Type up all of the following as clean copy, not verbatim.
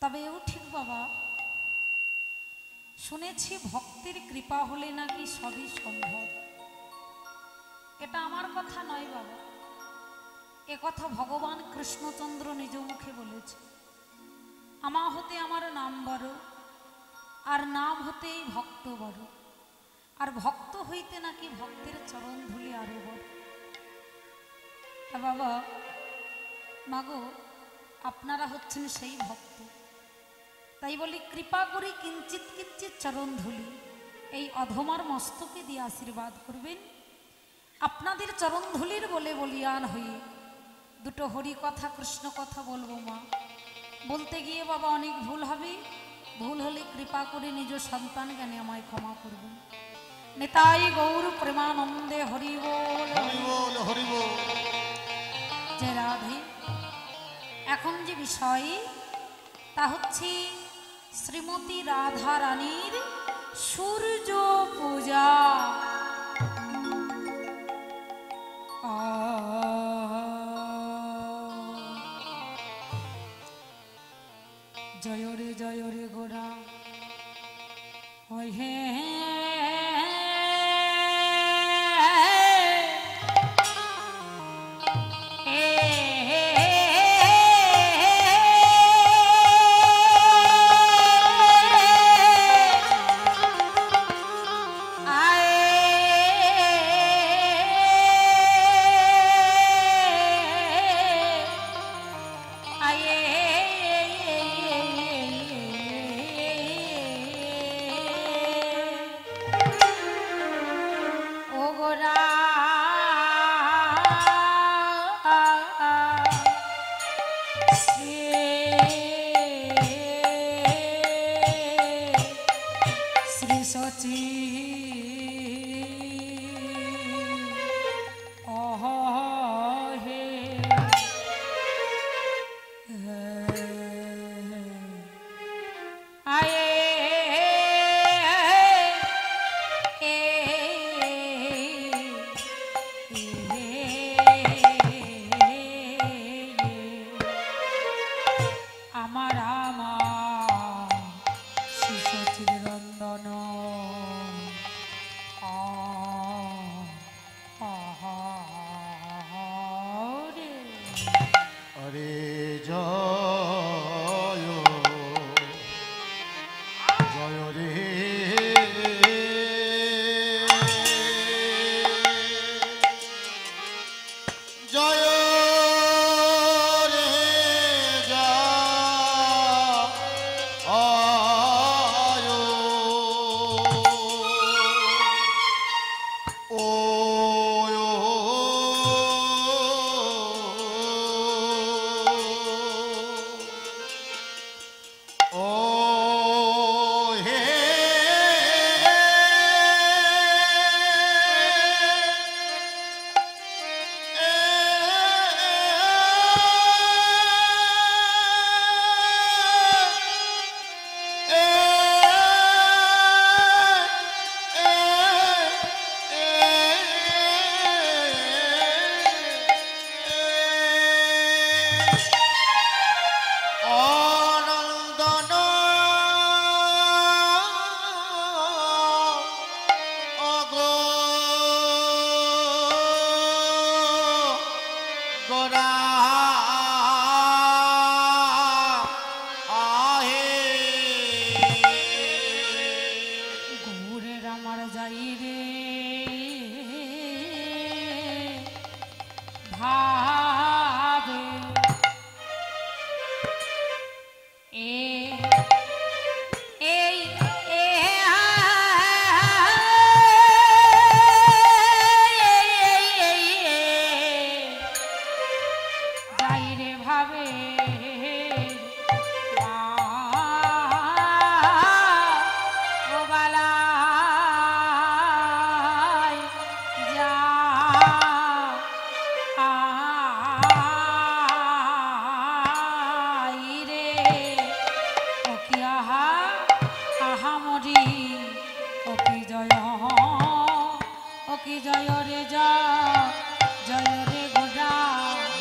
তবে এও ঠিক বাবা, শুনেছি ভক্তের কৃপা হলে নাকি সবই সম্ভব। এটা আমার কথা নয় বাবা, এ কথা ভগবান কৃষ্ণচন্দ্র নিজ মুখে বলেছে। আমা হতে আমার নাম বড়, আর নাম হতেই ভক্ত বড়, আর ভক্ত হইতে নাকি ভক্তের চরণ ধুলি আরো বড়। তা বাবা মাগো, আপনারা হচ্ছেন সেই ভক্ত, তাই বলি কৃপা করি কিঞ্চিত কিঞ্চিত চরণ ধুলি এই অধমার মস্তকে দিয়ে আশীর্বাদ করবেন। আপনাদের চরণ ধুলির বলে বলিয়ান হয়ে দুটো হরি কথা কৃষ্ণ কথা বলবো মা। বলতে গিয়ে বাবা অনেক ভুল হবে, ভুল হলে কৃপা করে নিজ সন্তান জ্ঞানে আমায় ক্ষমা করবেন। নিতাই গৌর প্রেমানন্দে হরি বল হরি বল হরি বল। জয় রাধে। এখন যে বিষয় তা হচ্ছে শ্রীমতী রাধা রানীর সূর্য পূজা। জয় রে গোরা হয় হে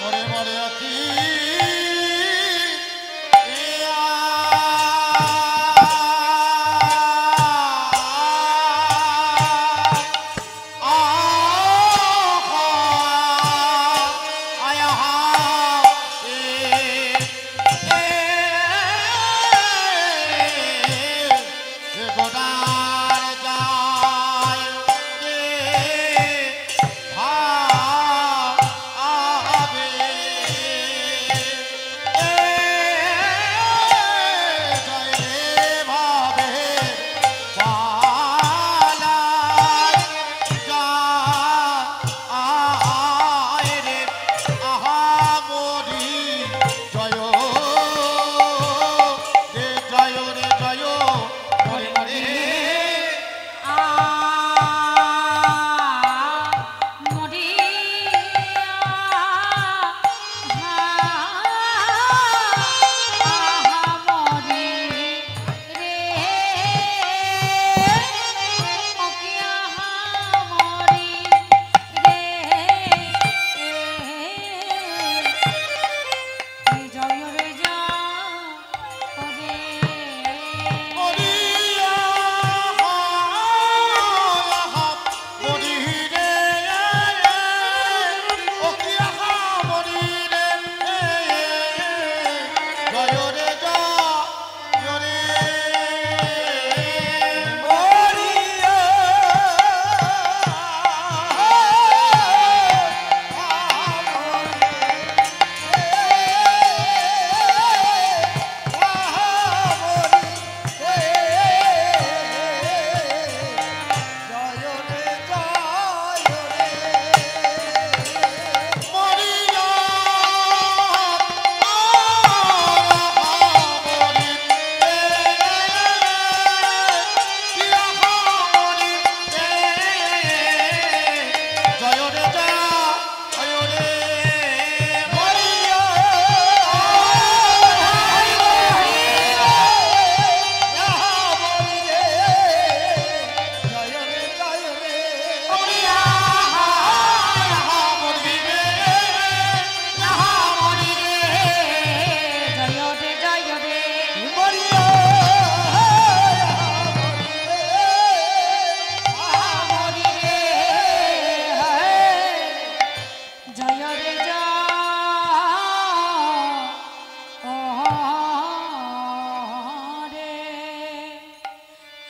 মরে মরে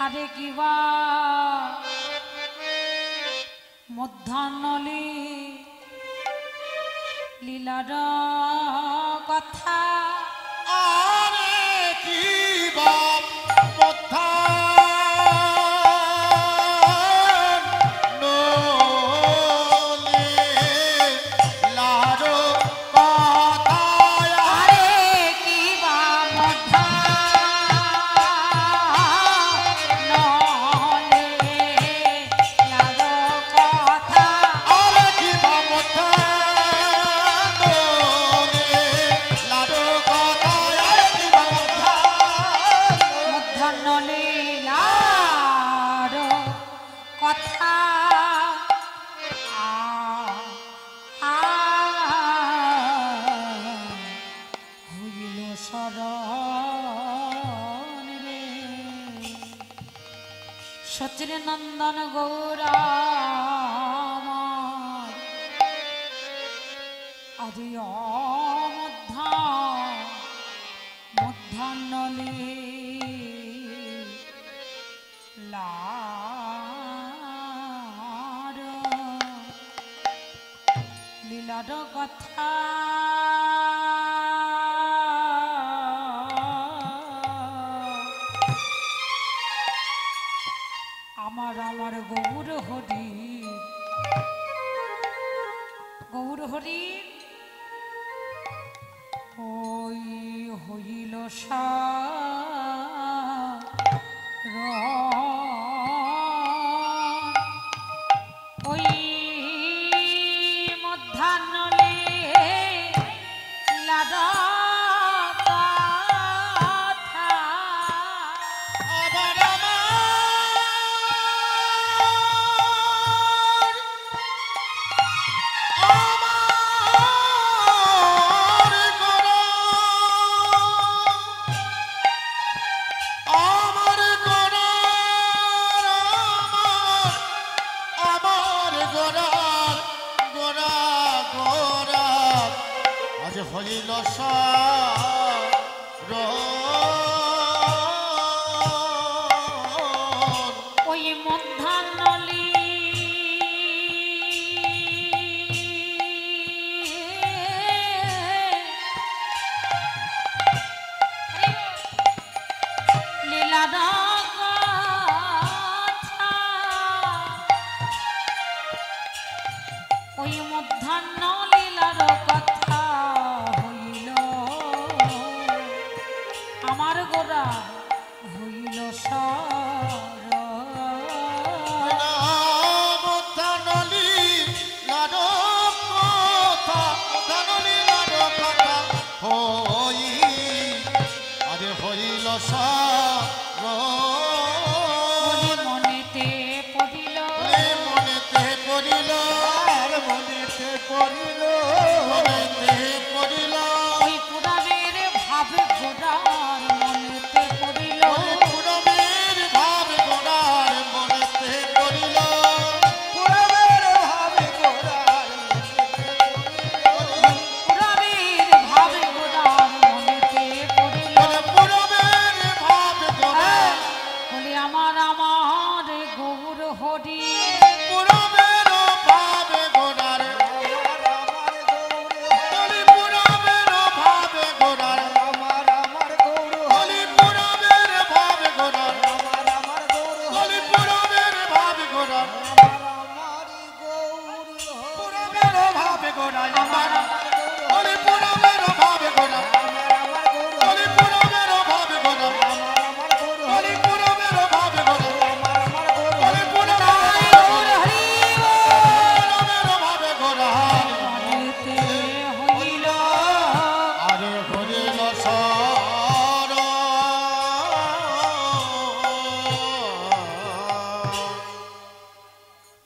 আরে কিবা মধ্যাহ্নলি লীলার কথা আরে কিবা সচির নন্দন গৌরা আরে মধ্যাহ্নলি লীলার কথা আমার গৌর হরি গৌর হরি ওই হইল ওই মধ্যাহ্নলি লাদা হইল ওই মধ্যাহ্নলি লীলার কথা ওই মধ্যাহ্ন লীলার কথা হইল আমার গোরা হইল মনেতে পড়িল মনেতে পড়িল মনেতে পড়িল মনেতে পড়িল ওই পুরাণের ভাবে গোড়ার মনেতে পড়িল পুরবের ভাব গোড়ার মনেতে পড়িল পুরবের ভাব গোড়ার পুরাণের ভাবে গোড়ার মনেতে পড়িল পুরবের ভাব গোড়ার বলে আমার গৌর হরি পুরবের ভাব গোড়ার পুরবের ভাব গোড়ার পুরবের ভাব গোড়ার পুরবের ভাব গোড়ার পুরবের ভাব গোড়ার আমার পুরবের ভাব গোড়ার পুরবের ভাব গোড়ার পুরবের ভাব গোড়ার মনেতে হইল আরে হরিল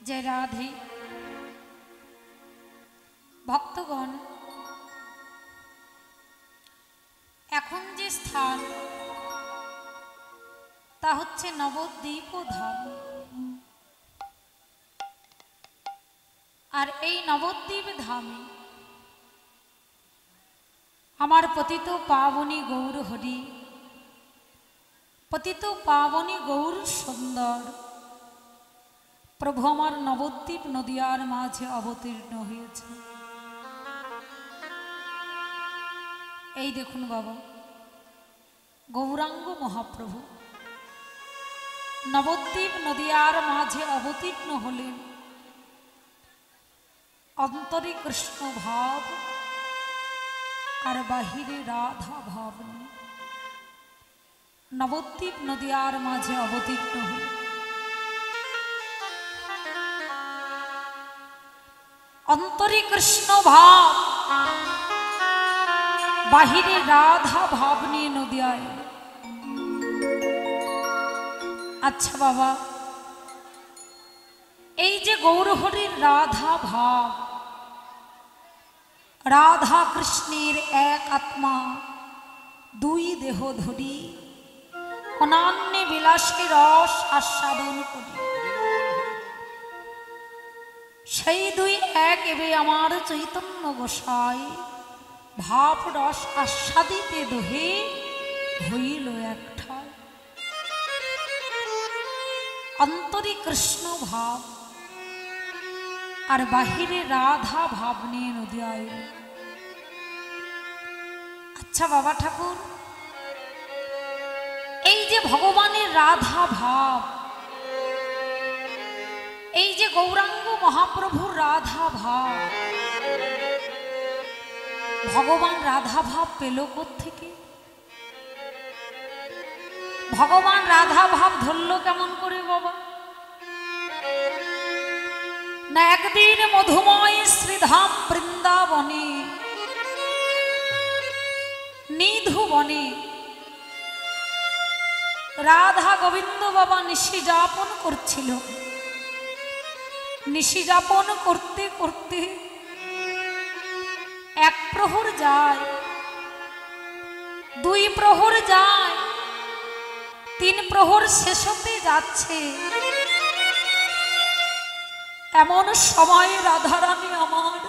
যে রাধে ভক্তগণ এখন যে স্থান তা হচ্ছে নবদ্বীপ ধাম। আর এই নবদ্বীপ ধামে আমার পতিত পাবনী গৌর হরি পতিত পাবনী গৌর সুন্দর প্রভু আমার নবদ্বীপ নদিয়ার মাঝে অবতীর্ণ হয়েছে। এই দেখুন বাবা, গৌরাঙ্গ মহাপ্রভু নবদ্বীপ নদিয়ার মাঝে অবতীর্ণ হলেন। অন্তরে কৃষ্ণ ভাব আর বাহিরে রাধা ভাব নিয়ে নবদ্বীপ নদিয়ার মাঝে অবতীর্ণ হলেন। অন্তরে কৃষ্ণ ভাব বাহিরে রাধা ভাব নিয়ে নদিয়ায়। আচ্ছা বাবা, এই যে গৌরহরির রাধা ভাব, রাধা কৃষ্ণের এক আত্মা দুই দেহ ধরি অনান্য বিলাসী রস আস্বাদন করি, সেই দুই এক এবে আমার চৈতন্য গোসাই ভাব রস আস্বাদিতে দোহে হইল একটা। অন্তরে কৃষ্ণ ভাব আর বাহিরে রাধা ভাব নিয়ে নদিয়ায়। আচ্ছা বাবা ঠাকুর, এই যে ভগবানের রাধা ভাব, এই যে গৌরাঙ্গ মহাপ্রভুর রাধা ভাব, ভগবান রাধা ভাব পেল কোত্থেকে? ভগবান রাধা ভাব ধরল কেমন করে বাবা? না একদিন মধুময় শ্রীধাম বৃন্দাবনে নিধু বনে রাধা গোবিন্দ বাবা নিশি যাপন করছিল। নিশি যাপন করতে করতে এক প্রহর যায়, দুই প্রহর যায়, তিন প্রহর শেষ হতে যাচ্ছে। এমন সময় রাধারানী আমার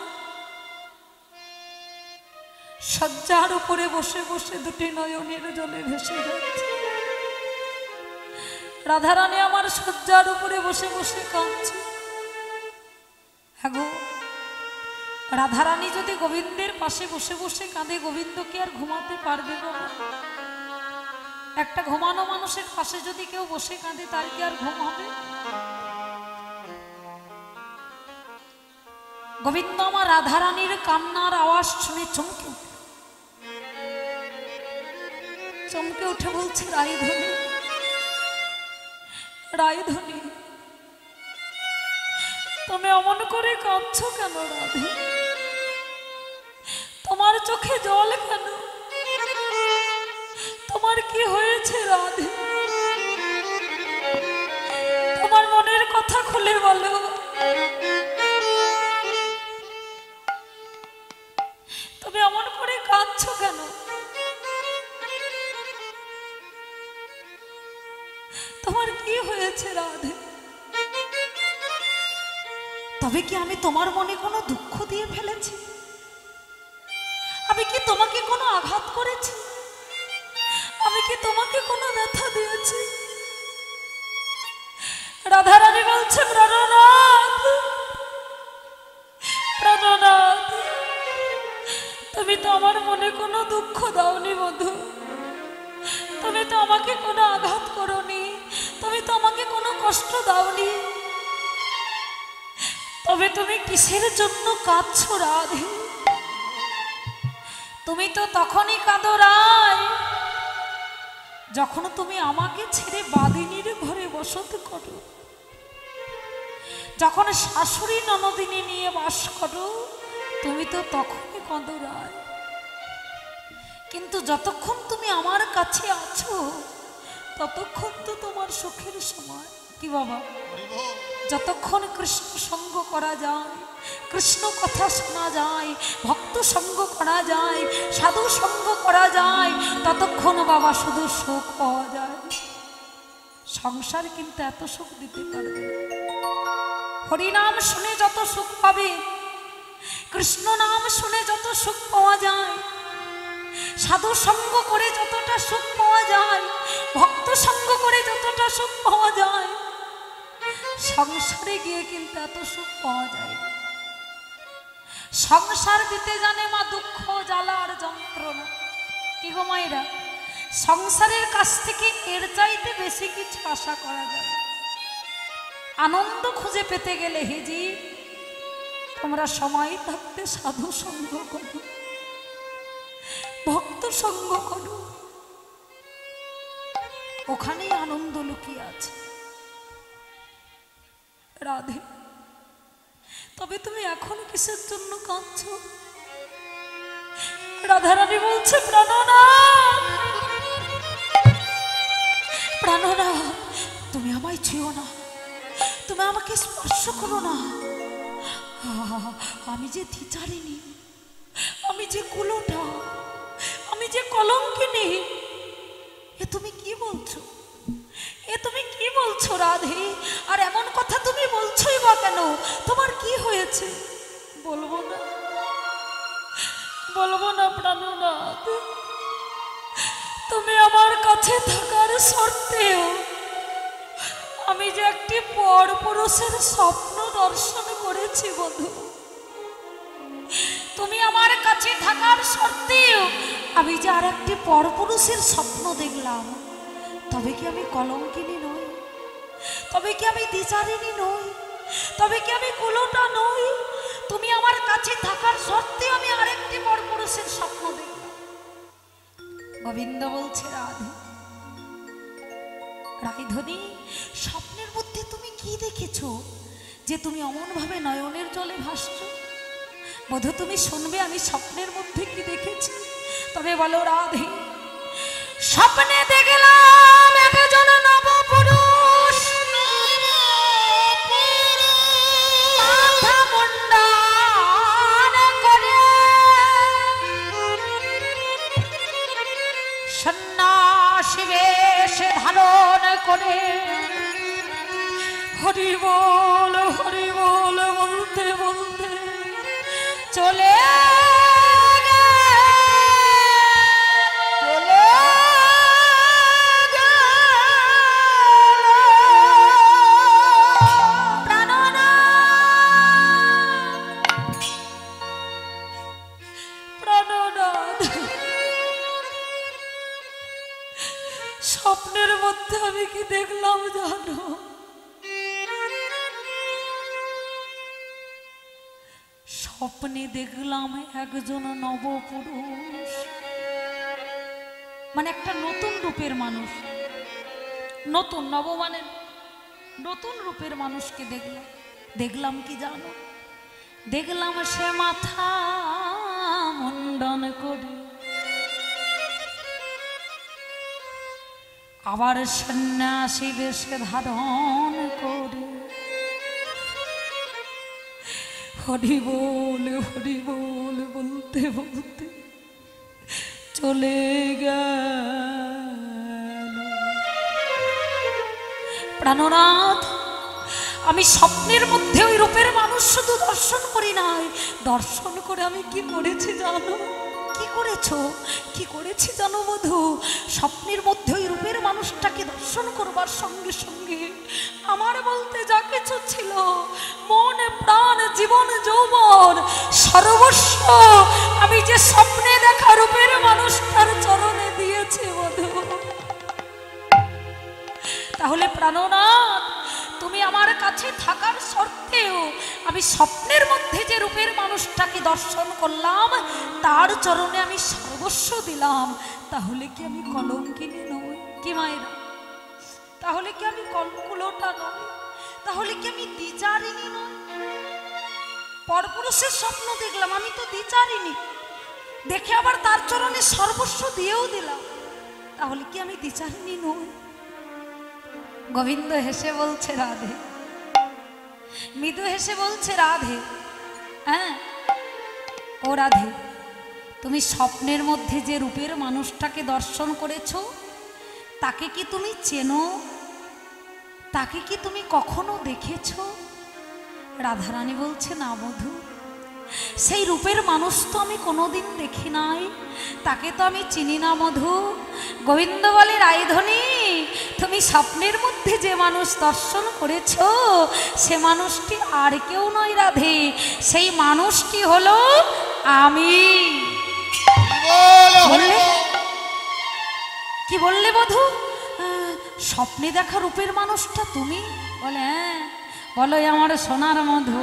শয্যার উপরে বসে বসে দুটি নয়নের জলে ভেসে যাচ্ছে। রাধারানী আমার শয্যার উপরে বসে বসে কাঁদছে। হ্যাঁ গো, রাধারানী যদি গোবিন্দের পাশে বসে বসে কাঁদে, গোবিন্দ কি আর ঘুমাতে পারবে বাবা? একটা ঘুমানো মানুষের পাশে যদি কেউ বসে কাঁদে, তার কি আর ঘুম হবে? গোবিন্দ আমার রাধারানীর কান্নার আওয়াজ শুনে চমকে উঠে বলছে, রায়ধনী, রায়ধনী, তুমি অমন করে কাঁদছো কেন রাধে? তোমার চোখে জল কেন? তোমার কি হয়েছে রাধে? তোমার মনের কথা খুলে বলো। তুমি অমন করে কাঁদছো কেন? তোমার কি হয়েছে রাধে? তবে কি আমি তোমার মনে কোনো দুঃখ দিয়ে ফেলেছি? আমি কি তোমাকে কোনো আঘাত করেছি? আমি কি তোমাকে কোনো ব্যথা দিয়েছি? রাধারানী বলছে, প্রাণনাথ, প্রাণনাথ, তুমি তো আমার মনে কোনো দুঃখ দাওনি বধূ। তুমি তো আমাকে কোনো আঘাত করোনি, তুমি তো আমাকে কোনো কষ্ট দাওনি। তবে তুমি কিসের জন্য কাঁদছো রাধে? তুমি তো তখনই কাঁদো রায়, যখন তুমি আমাকে ছেড়ে বাদিনীর ঘরে বসত করো, যখন শাশুড়ি ননদিনী নিয়ে বাস করো, তুমি তো তখনই কাঁদো রায়। কিন্তু যতক্ষণ তুমি আমার কাছে আছো, ততক্ষণ তো তোমার সুখের সময়। কি বাবা? যতক্ষণ কৃষ্ণ সঙ্গ করা যায়, কৃষ্ণ কথা শোনা যায়, ভক্ত সঙ্গ করা যায়, সাধু সঙ্গ করা যায়, ততক্ষণ বাবা শুধু সুখ পাওয়া যায়। সংসার কিন্তু এত সুখ দিতে পারবে না। হরিনাম শুনে যত সুখ পাবে, কৃষ্ণ নাম শুনে যত সুখ পাওয়া যায়, সাধু সঙ্গ করে যতটা সুখ পাওয়া যায়, ভক্ত সঙ্গ করে যতটা সুখ পাওয়া যায়, সংসারে গিয়ে কিন্তু এত সুখ পাওয়া যায় না। সংসার দিতে জানে মা দুঃখ জ্বালা আর যন্ত্রণা। কি গো মায়েরা, সংসারের কাছ থেকে এর চাইতে বেশি কিছু আশা করা যায়? আনন্দ খুঁজে পেতে গেলে হেজি তোমরা সময় থাকতে সাধু সঙ্গ করো, ভক্ত সঙ্গ করো, ওখানেই আনন্দ লুকিয়ে আছে। রাধে, তবে তুমি এখন কিসের জন্য কাঁদছো? রাধারানী বলছে, প্রাণনাথ, প্রাণনাথ, তুমি আমায় ছুঁয়ো না, তুমি আমাকে স্পর্শ করো না। আমি যে দ্বিচারিণী, আমি যে কুলোটা, আমি যে কলঙ্কিনী। এ তুমি কি বলছো? এ তুমি কি বলছো রাধে? আর এমন কথা তুমি বলছোই বা কেন? তোমার কি হয়েছে? বলবো না, বলবো না প্রাণনাথ। তুমি আমার কাছে থাকার শর্তেও আমি যে একটি পর পুরুষের স্বপ্ন দর্শন করেছি বধূ। তুমি আমার কাছে থাকার শর্তেও আমি যে আর একটি পর পুরুষের স্বপ্ন দেখলাম। তবে কি আমি কলঙ্কিনী নই? তবে কি আমি দ্বিচারিণী নই? তবে কি আমি কুলোটা নই? তুমি আমার কাছে থাকার সত্ত্বেও আমি আরেকটি পর পুরুষের স্বপ্ন দেখলাম। গোবিন্দ বলছে, রাধে, রাইধনী, স্বপ্নের মধ্যে তুমি কি দেখেছো যে তুমি অমন ভাবে নয়নের জলে ভাসছো? বধূ, তুমি শুনবে আমি স্বপ্নের মধ্যে কি দেখেছি। তবে বলো রাধে। স্বপ্নে দেখলাম একজন নবপুরুষ, মাথা মুন্ডন করে সন্ন্যাসী বেশ ধারণ করে হরি বল বলতে বলতে চলে স্বপ্নের মধ্যে আমি কি দেখলাম জানো? স্বপ্নে দেখলাম একজন নবপুরুষ, মানে একটা নতুন রূপের মানুষ। নতুন, নব মানে নতুন রূপের মানুষকে দেখলাম। দেখলাম কি জানো? দেখলাম সে মাথা মুন্ডন করে আবার সন্ন্যাসী বেশে ধারণ করে হরি বল বলতে বলতে চলে গেল। প্রাণনাথ, আমি স্বপ্নের মধ্যে ওই রূপের মানুষ শুধু দর্শন করি নাই, দর্শন করে আমি কি করেছি জানো? কি করেছো? কি করেছি জানো বধূ? স্বপ্নের মধ্যে ওই রূপের মানুষটাকে দর্শন করবার সঙ্গে সঙ্গে আমার বলতে যা কিছু ছিল, মন প্রাণ জীবন যৌবন সর্বস্ব আমি যে স্বপ্নে দেখা রূপের মানুষটার চরণে দিয়েছি বধূ। তাহলে প্রাণনাথ, তুমি আমার কাছে থাকার শর্তেও আমি স্বপ্নের মধ্যে যে রূপের মানুষটাকে দর্শন করলাম তার চরণে আমি সর্বস্ব দিলাম। তাহলে কি আমি কলঙ্কিনী নই? কি মায়েরা, তাহলে কি আমি কলঙ্কুলোটা নই? তাহলে কি আমি দ্বিচারিণী নই? পরপুরুষের স্বপ্ন দেখলাম, আমি তো দ্বিচারিণী, দেখে আবার তার চরণে সর্বস্ব দিয়েও দিলাম। তাহলে কি আমি দ্বিচারিণী নই? গোবিন্দ হেসে বলছে রাধে, মৃদু হেসে বলছে রাধে, হ্যাঁ ও রাধে, তুমি স্বপ্নের মধ্যে যে রূপের মানুষটাকে দর্শন করেছো তাকে কি তুমি চেনো? তাকে কি তুমি কখনো দেখেছো? রাধারানী বলছে, না বধূ, সেই রূপের মানুষ তো আমি কোনোদিন দেখি নাই, তাকে তো আমি চিনি না মধু। গোবিন্দ বলে, রাইধনী, তুমি স্বপ্নের মধ্যে যে মানুষ দর্শন করেছো সে মানুষটি আর কেউ নয় রাধে, সেই মানুষটি হলো আমি। বললে কি বললে বধূ? স্বপ্নে দেখা রূপের মানুষটা তুমি? বলে হ্যাঁ। বলো আমার সোনার মধু,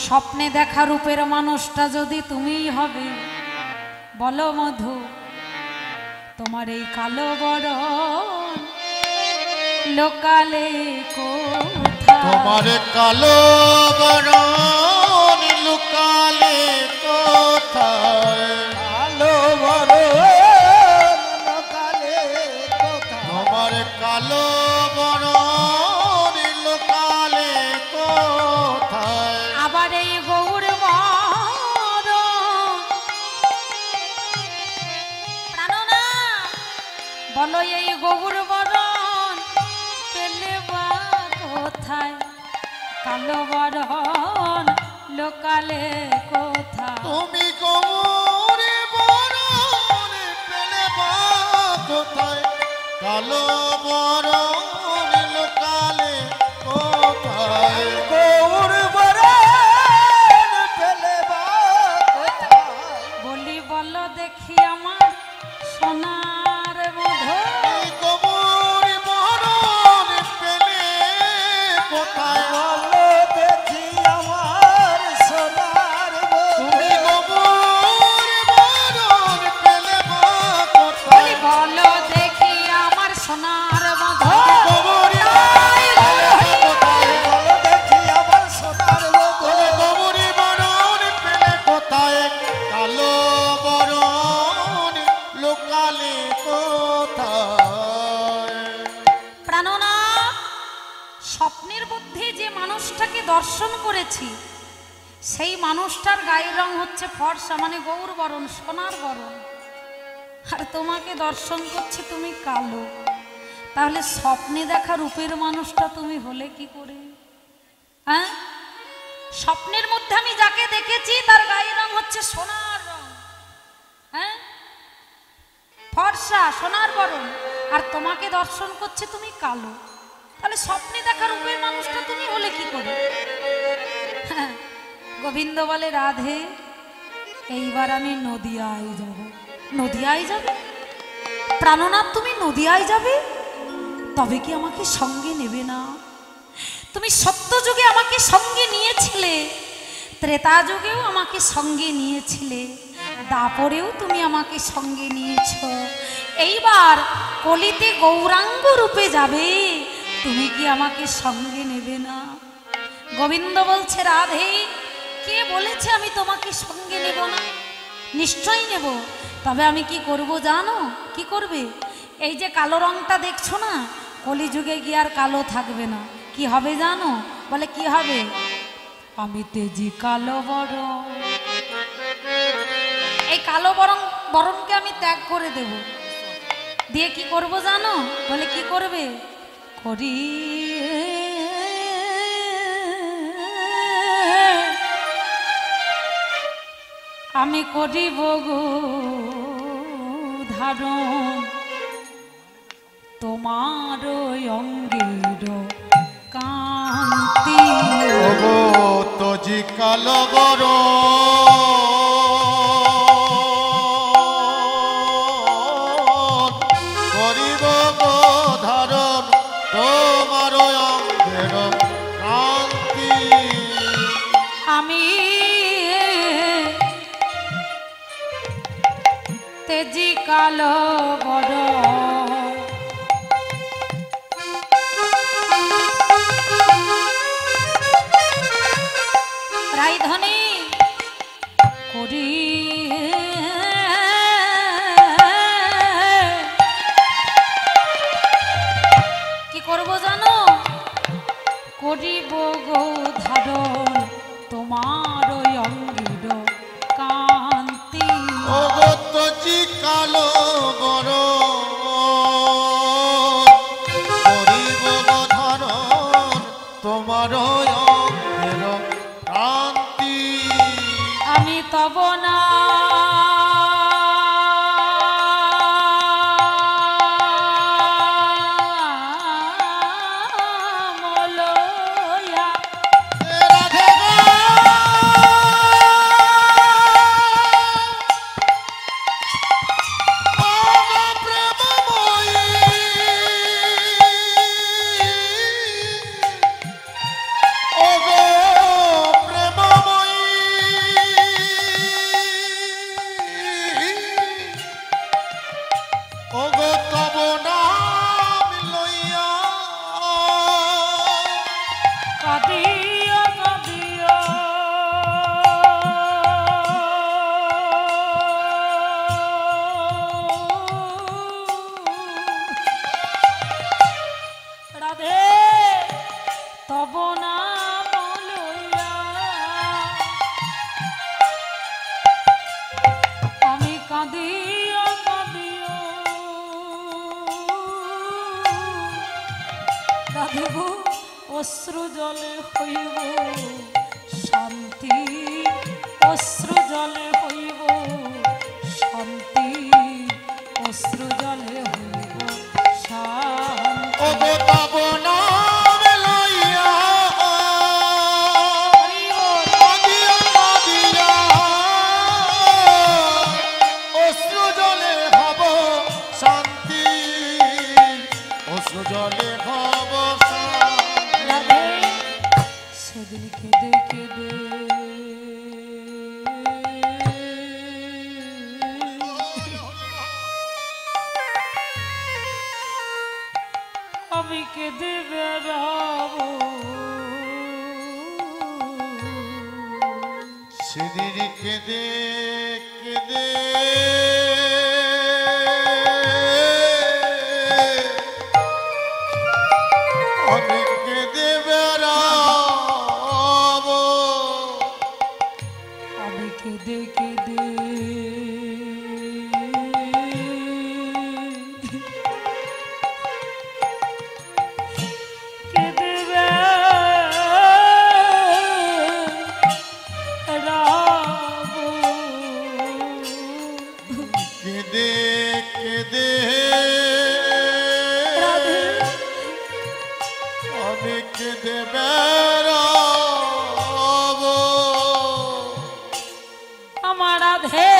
স্বপ্নে দেখা রূপের মানুষটা যদি তুমিই হবে, বলো মধু তোমার এই কালো বরণ লোকালে কোথায়? তোমার কালো বরণ লুকালে কোথায়? কালো বরণ লুকালে কোথায়? তোমার কালো বরণ লুকালে কোথায়? আবার এই গৌর প্রাণনা বলো এই গৌর বরণ পেলে বা কোথায়? কালো বরণ লোকালে কোথায়? তুমি গৌর বরণ পেলে বা কোথায়? কালো বরণ লুকালে কোথায়? গৌর বরণ পেলে বা কোথায়? বলি বলো দেখি আমার সোনার মধু, গৌর বরণ পেলে কোথায়? বলো দেখি আমার সোনার মধু। তুমি গৌর বরণ পেলে বা বলি কোথায়? বলো দেখি আমার সোনার মধু। গৌর বলো দেখি আমার সোনার মধু। গৌর বরণ পেলে কোথায়? কালো বরণ লোকালে কোথায়? প্রাণনা স্বপ্নের মধ্যে যে মানুষটাকে দর্শন করেছি সেই মানুষটার গায়ের রং হচ্ছে ফর্সা, মানে গৌর বরণ, সোনার বরণ। আর তোমাকে দর্শন করছি তুমি কালো, তাহলে স্বপ্নে দেখা রূপের মানুষটা তুমি হলে কি করে? হ্যাঁ, স্বপ্নের মধ্যে আমি যাকে দেখেছি তার গায়ের রং হচ্ছে সোনার রং, হ্যাঁ ফর্সা সোনার বরণ, আর তোমাকে দর্শন করছে তুমি কালো, তাহলে স্বপ্নে দেখা রূপের মানুষটা তুমি হলে কি করে? হ্যাঁ, গোবিন্দ বলে রাধে এইবার আমি নদিয়ায় যাব। নদিয়ায় যাবে? প্রাণনাথ তুমি নদিয়ায় যাবে? তবে কি আমাকে সঙ্গে নেবে না? তুমি সত্য যুগে আমাকে সঙ্গে নিয়েছিলে, ত্রেতা যুগেও আমাকে সঙ্গে নিয়েছিলে, দাপরেও তুমি আমাকে সঙ্গে নিয়েছ, এইবার কলিতে গৌরাঙ্গ রূপে যাবে, তুমি কি আমাকে সঙ্গে নেবে না? গোবিন্দ বলছে রাধে কে বলেছে আমি তোমাকে সঙ্গে নেব না? নিশ্চয়ই নেব। তবে আমি কি করব জানো? কি করবে? এই যে কালো রংটা দেখছো না, কলিযুগে গিয়ে আর কালো থাকবে না। কি হবে জানো? বলে কি হবে? আমি তেজি কালো বরণ, এই কালো বরণকে আমি ত্যাগ করে দেব। দিয়ে কি করব জানো? বলে কি করবে? করি আমি করিব গো ধারণ তোমার অঙ্গের কান্তি। ওগো তজি কালো বরণ করিব গো ধারণ তোমার অঙ্গের কান্তি। আমি তেজি কালো বরণ রাইধনী করি কি করব জানো? করিব গো ধারণ তোমার অঙ্গের কান্তি। ওগো তজি কালো বরণ তব নাম লইয়া কাঁদিয়া কাঁদিয়া রাধে তব নাম লইয়া আমি কাঁদিয়া কাঁদিয়া রাধিব অশ্রু জলে হইব শান্তি অশ্রু জলে হইব শান্তি অশ্রু জলে হইব শান্তি ওগো তব নাম লইয়া কাঁদিয়া কাঁদিয়া অশ্রু জলে হব শান্তি অশ্রু জলে হব শান্তি রাধে সেদিন কেঁদে কেঁদে আমি কেঁদে বেড়াবো সেদিন কেঁদে কেঁদে আমি কেঁদে বেড়াবো আমি কেঁদে কেঁদে কেঁদে বেড়াবো কেঁদে কেঁদে রাধে আমি কেঁদে বেড়াবো আমার রাধে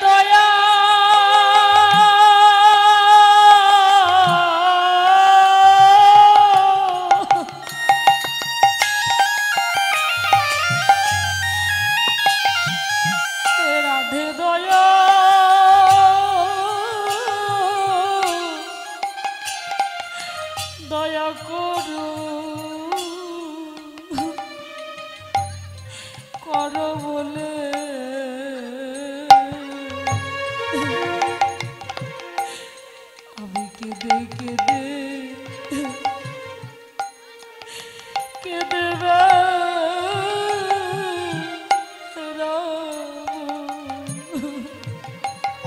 দয়া রাধে দয়া দয়া করু করো বলে আমি কেঁদে কেঁদে কেঁদে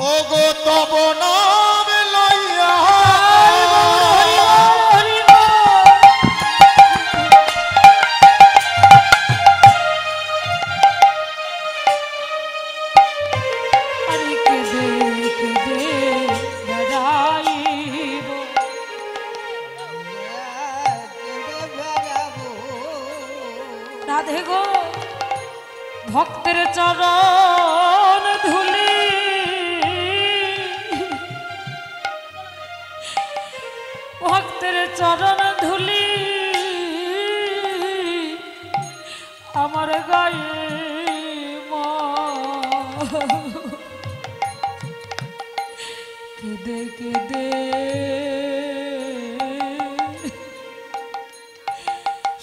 ওগো তব নাম লইয়া আমি কেঁদে কেঁদে বেড়াইব রাধে গো ভক্তের চরণ ধুলি ভক্তের চরণ ধুলি আমার গায়ে কেঁদে কেঁদে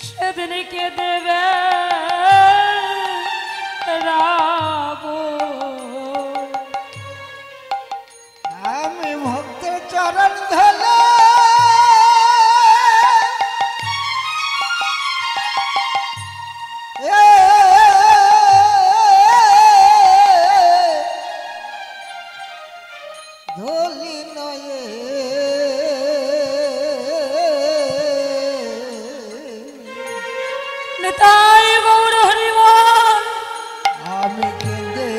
সেদিন কেঁদে বেড়াবো আমি ভক্ত চরণ ধলে ধলি নয়ে নেতাই গৌর হরিবল আমি কেঁদে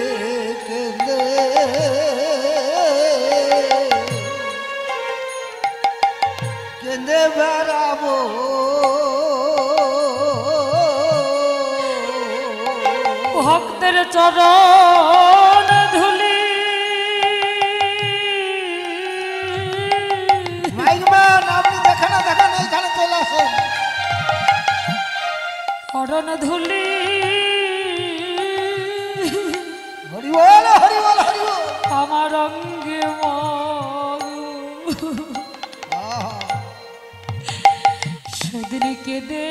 কেঁদে কেঁদে বেড়াবো ভক্তের চরণ ধুলি মাইকম্যান আপনি দেখেন এইখানে চলে আসেন চরণ ধুলি হরিবল হরিবল হরিবল আমার অঙ্গে মগ আহা, সেদিন কেঁদে